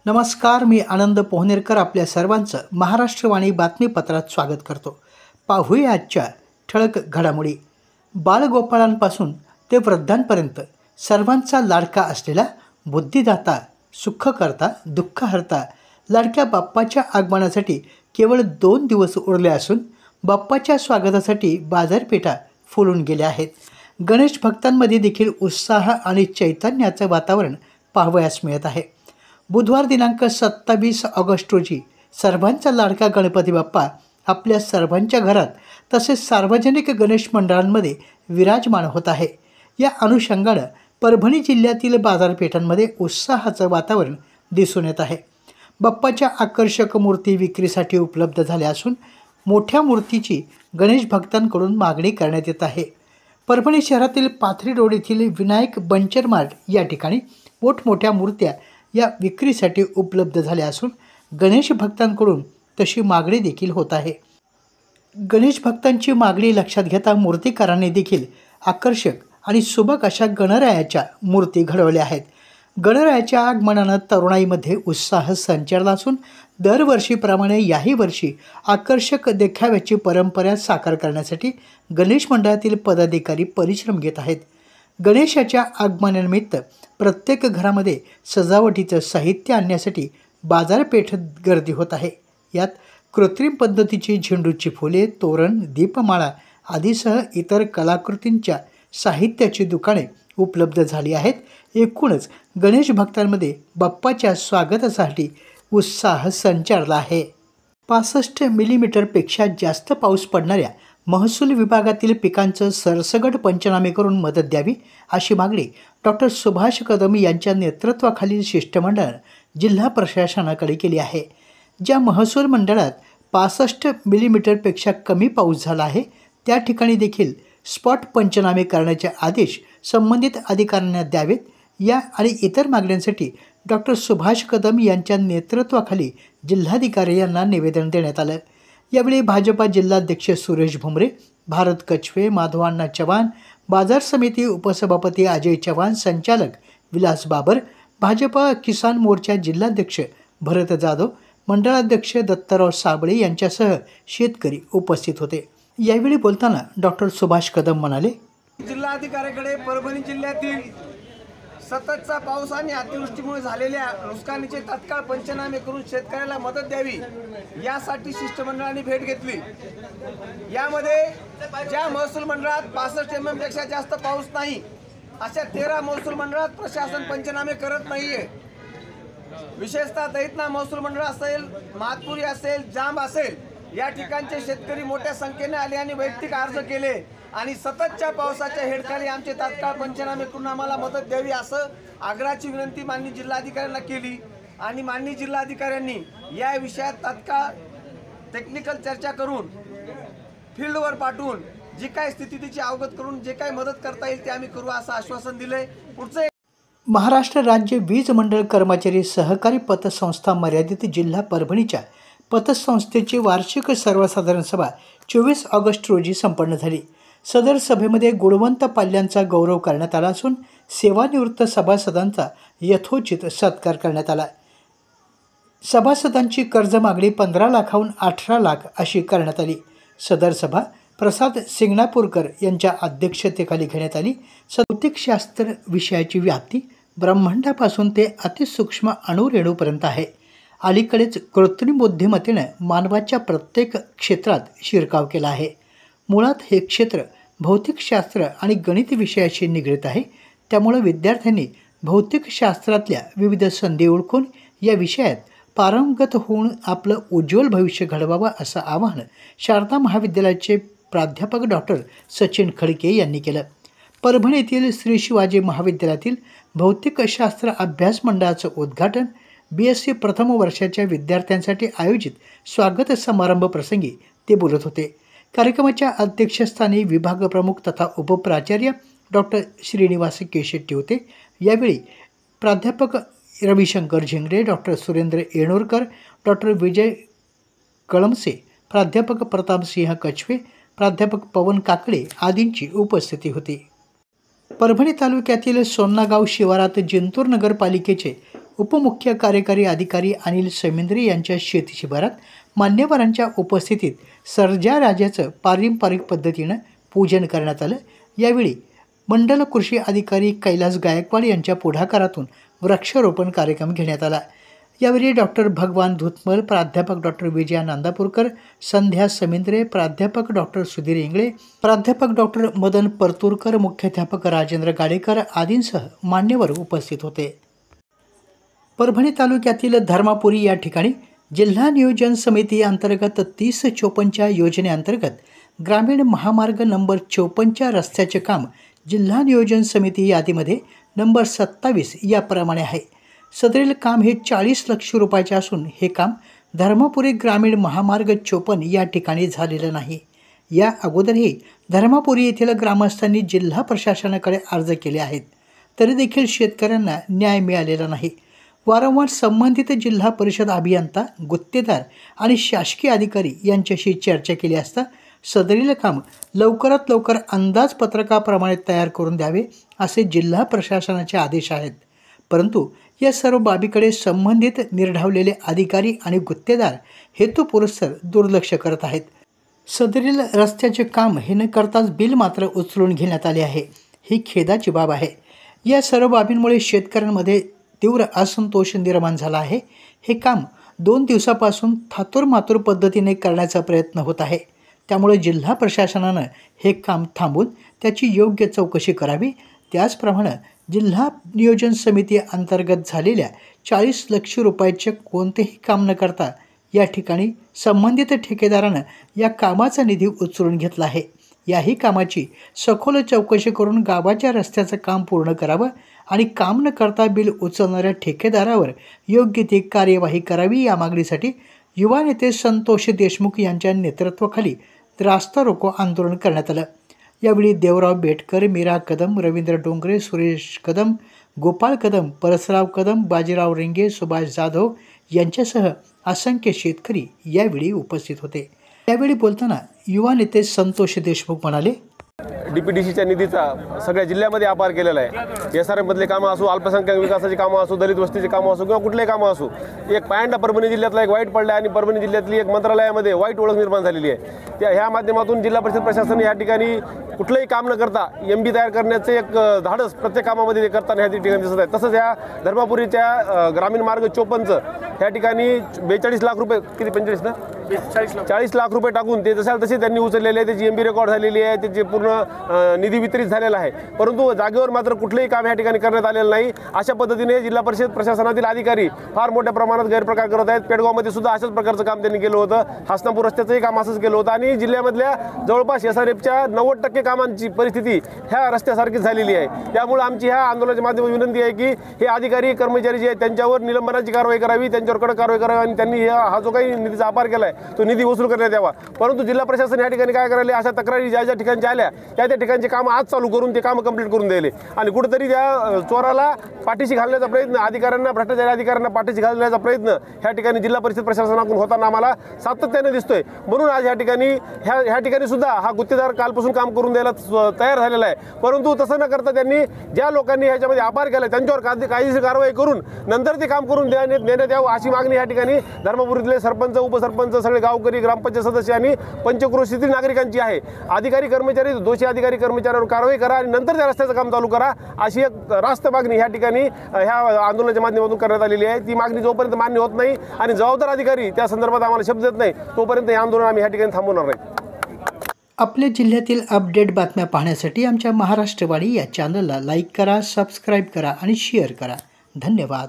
नमस्कार, मी आनंद पोहनेरकर आपल्या सर्वांचं महाराष्ट्रवाणी बातमीपत्रात स्वागत करतो. पाहूया आजच्या ठळक घडामोडी. बाळगोपाळांपासून ते वृद्धांपर्यंत सर्वांचा लाडका असलेला बुद्धिदाता, सुखकर्ता, दुःखहर्ता लाडक्या बाप्पाच्या आगमनासाठी केवळ 2 दिवस उरले असून बाप्पाच्या स्वागतासाठी बाजारपेठा फुलून गेल्या आहेत. गणेश भक्तांमध्ये देखील उत्साह आणि चैतन्याचं वातावरण पाहावयास मिळत आहे. बुधवार दिनांक 27 ऑगस्ट रोजी सर्वांचा लाडका गणपती बाप्पा आपल्या सर्वांच्या घरात तसेच सार्वजनिक गणेश मंडळांमध्ये विराजमान होत आहे. या अनुषंगानं परभणी जिल्ह्यातील बाजारपेठांमध्ये उत्साहाचं वातावरण दिसून येत आहे. बाप्पाच्या आकर्षक मूर्ती विक्रीसाठी उपलब्ध झाल्या असून मोठ्या मूर्तीची गणेश भक्तांकडून मागणी करण्यात येत आहे. परभणी शहरातील पाथरी रोड येथील विनायक बंचर मार्ट या ठिकाणी मोठमोठ्या मूर्त्या या विक्रीसाठी उपलब्ध झाल्या असून गणेश भक्तांकडून तशी मागणी देखील होत आहे. गणेश भक्तांची मागणी लक्षात घेता मूर्तिकारांनी देखील आकर्षक आणि सुबक अशा गणरायाच्या मूर्ती घडवल्या आहेत. गणरायाच्या आगमनानं तरुणाईमध्ये उत्साह संचारला असून दरवर्षीप्रमाणे याही वर्षी आकर्षक देखाव्याची परंपरा साकार करण्यासाठी गणेश मंडळातील पदाधिकारी परिश्रम घेत आहेत. गणेशाच्या आगमनानिमित्त प्रत्येक घरामध्ये सजावटीचं साहित्य आणण्यासाठी बाजारपेठेत गर्दी होत आहे. यात कृत्रिम पद्धतीची झेंडूची फुले, तोरण, दीपमाळा आदीसह इतर कलाकृतींच्या साहित्याची दुकाने उपलब्ध झाली आहेत. एकूणच गणेश भक्तांमध्ये बाप्पाच्या स्वागतासाठी उत्साह संचारला आहे. 65 मिलीमीटरपेक्षा जास्त पाऊस पडणाऱ्या महसूल विभागातील पिकांचं सरसकट पंचनामे करून मदत द्यावी अशी मागणी डॉक्टर सुभाष कदम यांच्या नेतृत्वाखालील शिष्टमंडळानं जिल्हा प्रशासनाकडे केली आहे. ज्या महसूल मंडळात 65 मिलीमीटरपेक्षा कमी पाऊस झाला आहे त्या ठिकाणी देखील स्पॉट पंचनामे करण्याचे आदेश संबंधित अधिकाऱ्यांना द्यावेत. या आणि इतर मागण्यांसाठी डॉक्टर सुभाष कदम यांच्या नेतृत्वाखाली जिल्हाधिकारी यांना निवेदन देण्यात आलं. यावेळी भाजपा जिल्हाध्यक्ष सुरेश भुमरे, भारत कछवे, माधवांना चव्हाण, बाजार समिती उपसभापती अजय चव्हाण, संचालक विलास बाबर, भाजपा किसान मोर्चा जिल्हाध्यक्ष भरत जाधव, मंडळाध्यक्ष दत्तराव साबळे यांच्यासह शेतकरी उपस्थित होते. यावेळी बोलताना डॉक्टर सुभाष कदम म्हणाले, जिल्हाधिकाऱ्याकडे परभणी जिल्ह्यातील सततचा पाऊस आणि अतिवृष्टीमुळे झालेल्या नुकसानीचे तात्काळ पंचनामे करून शेतकऱ्याला मदत द्यावी यासाठी शिष्टमंडळाने भेट घेतली. यामध्ये ज्या महसूल मंडळात 65 mm पेक्षा जास्त पाऊस नाही अशा 13 महसूल मंडळात प्रशासन पंचनामे करत नाहीये. विशेषतः दैतना महसूल मंडळ असेल, मातपुरी असेल, जांब असेल या ठिकाणचे शेतकरी मोठ्या संख्येने आले आणि वैयक्तिक अर्ज केले आणि सततच्या पावसाच्या हेडखाली आमचे तात्काळ पंचनामे करून आम्हाला मदत द्यावी असं आग्रहाची विनंती माननीय जिल्हाधिकाऱ्यांना केली आणि माननीय जिल्हाधिकाऱ्यांनी या विषयात तात्काळ टेक्निकल चर्चा करून फील्डवर पाठवून जी काय स्थिती तिची अवगत करून जे काय मदत करता येईल ते आम्ही करू असं आश्वासन दिलंय. पुढचं महाराष्ट्र राज्य वीज मंडळ कर्मचारी सहकारी पतसंस्था मर्यादित जिल्हा परभणीच्या पतसंस्थेची वार्षिक सर्वसाधारण सभा 24 ऑगस्ट रोजी संपन्न झाली. सदर सभेमध्ये गुणवंत पाल्यांचा गौरव करण्यात आला असून सेवानिवृत्त सभासदांचा यथोचित सत्कार करण्यात आला. सभासदांची कर्ज मागणी 15 लाखाहून 18 लाख अशी करण्यात आली. सदर सभा प्रसाद सिंगणापूरकर यांच्या अध्यक्षतेखाली घेण्यात आली. भौतिकशास्त्र विषयाची व्याप्ती ब्रह्मांडापासून ते अतिसूक्ष्म अणुरेणूपर्यंत आहे. अलीकडेच कृत्रिम बुद्धिमत्तेनं मानवाच्या प्रत्येक क्षेत्रात शिरकाव केला आहे. मुळात हे क्षेत्र भौतिकशास्त्र आणि गणित विषयाशी निगडीत आहे. त्यामुळे विद्यार्थ्यांनी भौतिकशास्त्रातल्या विविध संधी ओळखून या विषयात पारंगत होऊन आपलं उज्ज्वल भविष्य घडवावं असं आवाहन शारदा महाविद्यालयाचे प्राध्यापक डॉक्टर सचिन खडके यांनी केलं. परभणीतील श्री शिवाजी महाविद्यालयातील भौतिकशास्त्र अभ्यास मंडळाचं उद्घाटन BSc प्रथम वर्षाच्या विद्यार्थ्यांसाठी आयोजित स्वागत समारंभ प्रसंगी ते बोलत होते. कार्यक्रमाच्या अध्यक्षस्थानी विभाग प्रमुख तथा उपप्राचार्य डॉक्टर श्रीनिवास केशेट्टी होते. यावेळी प्राध्यापक रविशंकर झिंगरे, डॉक्टर सुरेंद्र येणोरकर, डॉक्टर विजय कळमसे, प्राध्यापक प्रतापसिंह कछवे, प्राध्यापक पवन काकडे आदींची उपस्थिती होती. परभणी तालुक्यातील सोन्नागाव शिवारात जिंतूर नगरपालिकेचे उपमुख्य कार्यकारी अधिकारी अनिल सेमेंद्रे यांच्या शेती शिबिरात मान्यवरांच्या उपस्थितीत सर्जा राजाचं पारंपरिक पद्धतीनं पूजन करण्यात आलं। यावेळी मंडल कृषी अधिकारी कैलास गायकवाड यांच्या पुढाकारातून वृक्षारोपण कार्यक्रम घेण्यात आला। यावेळी डॉक्टर भगवान धुतमल, प्राध्यापक डॉक्टर विजया नांदापूरकर, संध्या समेंद्रे, प्राध्यापक डॉक्टर सुधीर इंगळे, प्राध्यापक डॉक्टर मदन परतूरकर, मुख्याध्यापक राजेंद्र गाडेकर आदींसह मान्यवर उपस्थित होते। परभणी तालुक्यातील धर्मापुरी या ठिकाणी जिल्हा नियोजन समिती अंतर्गत 3054च्या योजनेअंतर्गत ग्रामीण महामार्ग नंबर 54च्या रस्त्याचे काम जिल्हा नियोजन समिती यादीमध्ये नंबर 27 याप्रमाणे आहे। सदरील काम हे 40 लाख रुपयाचे असून हे काम धर्मापुरी ग्रामीण महामार्ग 54 या ठिकाणी झालेलं नाही। या अगोदरही धर्मापुरी येथील ग्रामस्थांनी जिल्हा प्रशासनाकडे अर्ज केले आहेत, तरी देखील शेतकऱ्यांना न्याय मिळालेला नाही। वारंवार संबंधित जिल्हा परिषद अभियंता, गुत्तेदार आणि शासकीय अधिकारी यांच्याशी चर्चा केली असता सदरील काम लवकरात लवकर अंदाजपत्रकाप्रमाणे तयार करून द्यावे असे जिल्हा प्रशासनाचे आदेश आहेत। परंतु या सर्व बाबीकडे संबंधित निर्ढावलेले अधिकारी आणि गुत्तेदार हेतुपुरस्सर दुर्लक्ष करत आहेत। सदरील रस्त्याचे काम हे न करताच बिल मात्र उचलून घेण्यात आले आहे। ही खेदाची बाब आहे। या सर्व बाबींमुळे शेतकऱ्यांमध्ये तीव्र असंतोष निर्माण झाला आहे। हे काम 2 दिवसापासून थातुरमातुर पद्धतीने करण्याचा प्रयत्न होत आहे। त्यामुळे जिल्हा प्रशासनानं हे काम थांबवून त्याची योग्य चौकशी करावी। त्याचप्रमाणे जिल्हा नियोजन समिती अंतर्गत झालेल्या 40 लाख रुपयाचे कोणतेही काम न करता या ठिकाणी संबंधित ठेकेदारानं या कामाचा निधी उचलून घेतला आहे। याही कामाची सखोल चौकशी करून गावाच्या रस्त्याचं काम पूर्ण करावं आणि काम न करता बिल उचलणाऱ्या ठेकेदारावर योग्य ती कार्यवाही करावी। या मागणीसाठी युवा नेते संतोष देशमुख यांच्या नेतृत्वाखाली रास्ता रोको आंदोलन करण्यात आलं। यावेळी देवराव बेटकर, मीरा कदम, रवींद्र डोंगरे, सुरेश कदम, गोपाळ कदम, परसराव कदम, बाजीराव रिंगे, सुभाष जाधव यांच्यासह असंख्य शेतकरी यावेळी उपस्थित होते। यावेळी बोलताना युवा नेते संतोष देशमुख म्हणाले, DPDCच्या निधीचा सगळ्या जिल्ह्यामध्ये अपार केलेला आहे। SRMमधले कामं असो, अल्पसंख्याक विकासाची कामं असो, दलित वस्तीची कामं असो किंवा कुठलेही कामं असो, एक पायंडा परभणी जिल्ह्यातला एक वाईट पडला आणि परभणी जिल्ह्यातली एक मंत्रालयामध्ये वाईट ओळख निर्माण झालेली आहे। ह्या माध्यमातून जिल्हा परिषद प्रशासन या ठिकाणी कुठलंही काम न करता MB तयार करण्याचे एक धाडस प्रत्येक कामामध्ये ते करताना ह्या ठिकाणी दिसत आहे। तसंच या धर्मापुरीच्या ग्रामीण मार्ग 54चं ह्या ठिकाणी 42 लाख रुपये, किती 45 ना 40 लाख रुपये टाकून ते जशाल तसे त्यांनी उचललेले आहे। त्याची MB रेकॉर्ड झालेली आहे, त्याचे पूर्ण निधी वितरित झालेला आहे, परंतु जागेवर मात्र कुठलेही काम या ठिकाणी करण्यात आलेलं नाही। अशा पद्धतीने जिल्हा परिषद प्रशासनातील अधिकारी फार मोठ्या प्रमाणात गैरप्रकार करत आहेत। पेडगावमध्ये सुद्धा अशाच प्रकारचं काम त्यांनी केलं होतं। हसनापूर रस्त्याचंही काम असंच केलं होतं आणि जिल्ह्यामधल्या जवळपास SRFच्या 90% कामांची परिस्थिती ह्या रस्त्यासारखीच झालेली आहे। त्यामुळे आमची ह्या आंदोलनाच्या माध्यमातून विनंती आहे की हे अधिकारी कर्मचारी जे आहेत त्यांच्यावर निलंबनाची कारवाई करावी, त्यांच्यावर कडक कारवाई करावी आणि त्यांनी हा जो काही निधीचा अपार केला आहे तो निधी वसूल करण्यात यावा। परंतु जिल्हा प्रशासन या ठिकाणी काय करायला, अशा तक्रारी ज्या ठिकाणी आल्या त्या ठिकाणचे काम आज चालू करून ते काम कंप्लीट करून द्यायले आणि कुठेतरी त्या चोराला पाठीशी घालण्याचा प्रयत्न, अधिकाऱ्यांना, भ्रष्टाचारी अधिकाऱ्यांना पाठीशी घालण्याचा प्रयत्न ह्या ठिकाणी जिल्हा परिषद प्रशासनाकडून होताना आम्हाला सातत्याने दिसतोय। म्हणून आज ह्या ठिकाणी सुद्धा हा गुत्तेदार कालपासून काम करून द्यायला तयार झालेला आहे। परंतु तसं न करता त्यांनी ज्या लोकांनी ह्याच्यामध्ये अपार केला त्यांच्यावर कायदेशीर कारवाई करून नंतर ते काम करून देण्यात यावं अशी मागणी या ठिकाणी धर्मापुरीतले सरपंच, उपसरपंच, सगळे गावकरी, ग्रामपंचायत सदस्य आणि पंचक्रोशीतील नागरिकांची आहे। अधिकारी कर्मचारी, दोषी अधिकारी कर्मचाऱ्यांवर कारवाई करा आणि नंतर त्या रस्त्याचं काम चालू करा अशी एक रास्त मागणी ह्या ठिकाणी ह्या आंदोलनाच्या माध्यमातून करण्यात आलेली आहे। ती मागणी जोपर्यंत मान्य होत नाही आणि जबाबदार अधिकारी त्या संदर्भात आम्हाला शब्द देत नाही तोपर्यंत हे आंदोलन आम्ही ह्या ठिकाणी थांबवणार नाही। आपल्या जिल्ह्यातील अपडेट बातम्या पाहण्यासाठी आमच्या महाराष्ट्रवाणी या चॅनलला लाईक करा, सबस्क्राईब करा आणि शेअर करा। धन्यवाद।